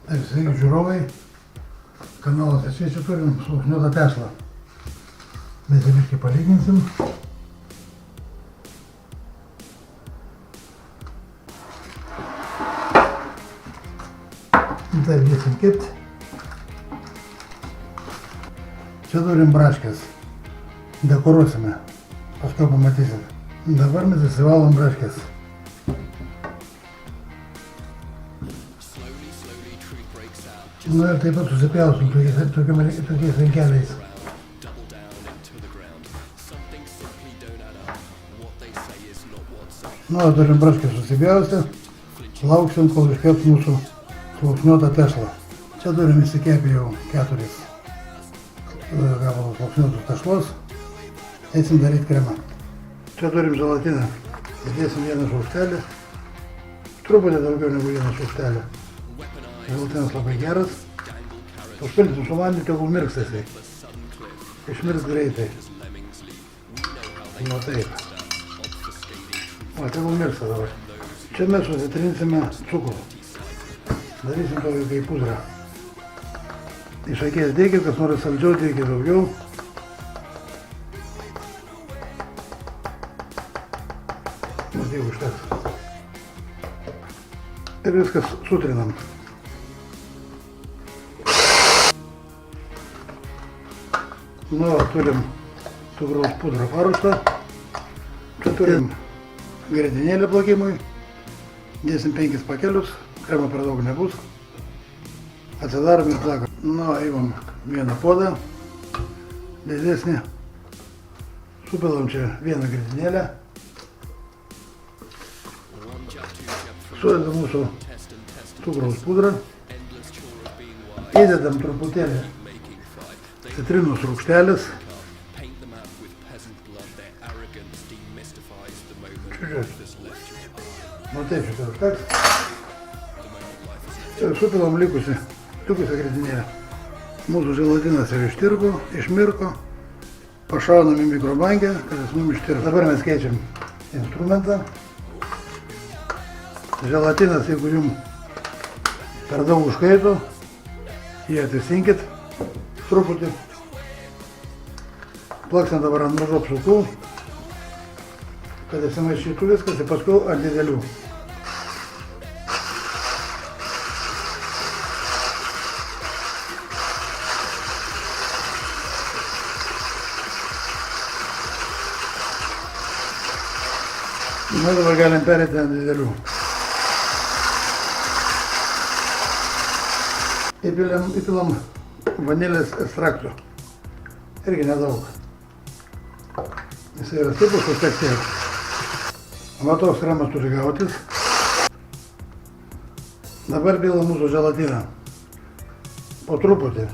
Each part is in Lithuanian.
Sveiki žiūrovai, kanalas čia turim sluoksniuotą tešlą. Mes jį biškį palyginsim. Taip dėsim kepti. Čia turim braškės. Dekoruosime, paskui pamatysim. Dabar mes įsivalom braškės. Nu ir taip pat susipjausim tokiais rinkeliais. Nu, turim braškės susipjausti. Lauksim, kol iškeps mūsų sluoksniuotą tešlą. Čia turim įsikepę jau 4 gabalus sluoksniuotos tešlos. Eisim daryti kremą. Čia turim želatiną. Įdėsim 1 šaukštelį. Truputį daugiau negu 1 šaukštelį. Želatinas labai geras. Užpildysim su vandeniu, tegul mirksta jisai. Išmirks greitai. Nu taip. O, tegul mirksta dabar. Čia mes susitrinsime cukrų. Darysim tokį kaip pudrą. Iš akies dėkit, kas nori saldžiau, dėkit daugiau. Nu, tiek užteks. Ir viskas sutrinam. Nu, turim cukraus pudrą paruoštą. Čia turim grietinėlę plakimui. Dėsim 5 pakelius, kremo per daug nebus. Atsidarom ir plakam. Nu, įmam 1 puodą, didesnį. Supilam čia 1 grietinėlę. Sudedam mūsų cukraus pudrą. Įdedam truputėlį citrinos rūgštelės. Nu taip, šitą užteks. Ir supilam likusią grietinėlę. Mūsų želatinas jau ištirpo, išmirko. Pašaunam į mikrobangę, kad jis mums ištirpo. Dabar mes keičiam instrumentą. Želatinas, jeigu jums per daug užkaito, jį atisinkit truputį. Plaksim dabar ant mažų apsukų, kad įsimaišytų viskas ir paskui ant didelių. Na, dabar galim perėti ant didelių. Įpilam vanilės ekstrakto. Irgi nedaug. Jis yra stiprus, užteks tiek. Va toks kremas turi gautis. Dabar pilam mūsų želatiną. Po truputį.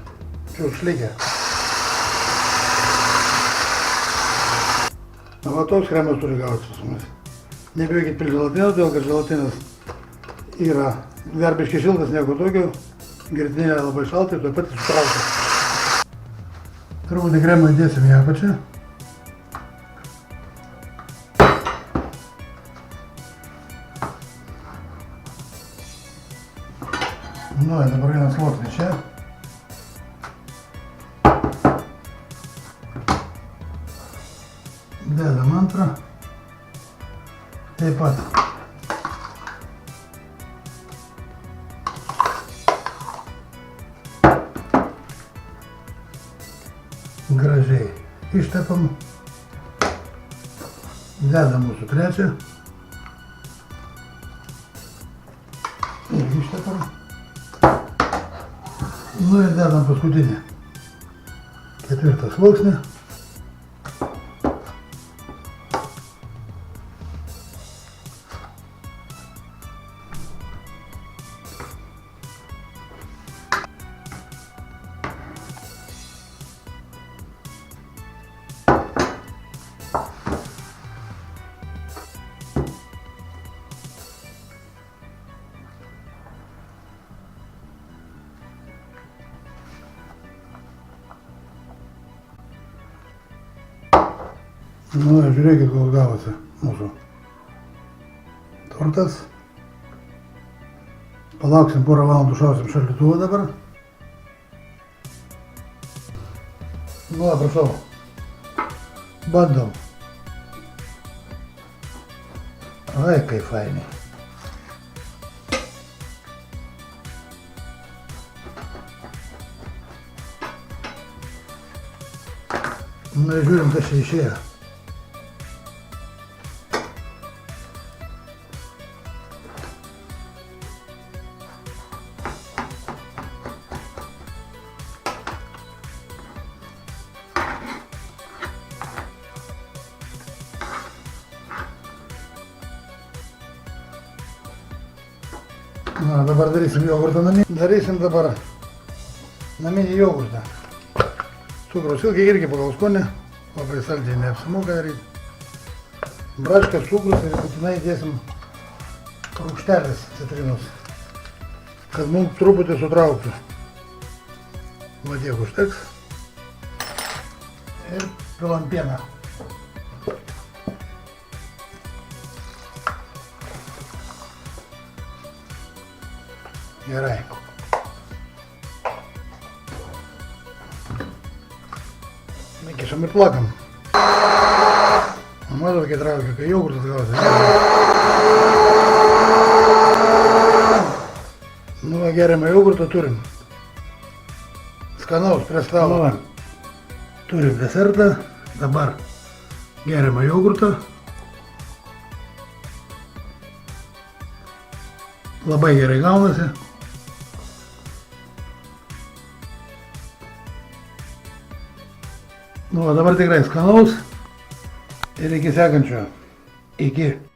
Čia užlikę. Va toks kremas turi gautis su mumis. Nebijokit pilti želatiną, todėl kad želatinas yra dar biškį šiltas negu tokio. Grietinėlė labai šalta ir tuoj pat sutraukia. Truputį kremą įdėsim į apačią. Nu, dabar vieną sluoksnį čia. Dedam antrą. Taip pat. Gražiai ištepam. Dedam mūsų trečią. Ir ištepam. Nu ir dedam paskutinį. 4 sluoksnį. Nu, žiūrėkit, koks gavosi mūsų tortas. Palauksim porą valandų, šausim šaldytuvą dabar. Nu, prašau. Bandom. Ai, kaip fainiai. Nu ir žiūrim, kas čia išėjo. Na, dabar darysim jogurtą namie. Darysim dabar naminį jogurtą. Cukraus irgi pagal skonį, labai saldžiai neapsimoka daryti. Braškas, cukrus ir būtinai dėsim rūgštelės citrinos, kad mums truputį sutrauktų. Va tiek užteks. Ir pilam pieną. Gerai. Įkišam ir plakam. Matot, kai traukia, kai jogurtas gausi. Nu, geriamą jogurtą turim. Skanaus prie stalo. Turim desertą. Dabar geriamą jogurtą. Labai gerai gaunasi. Nu, o dabar tikrai skanaus ir iki sekančio. Iki.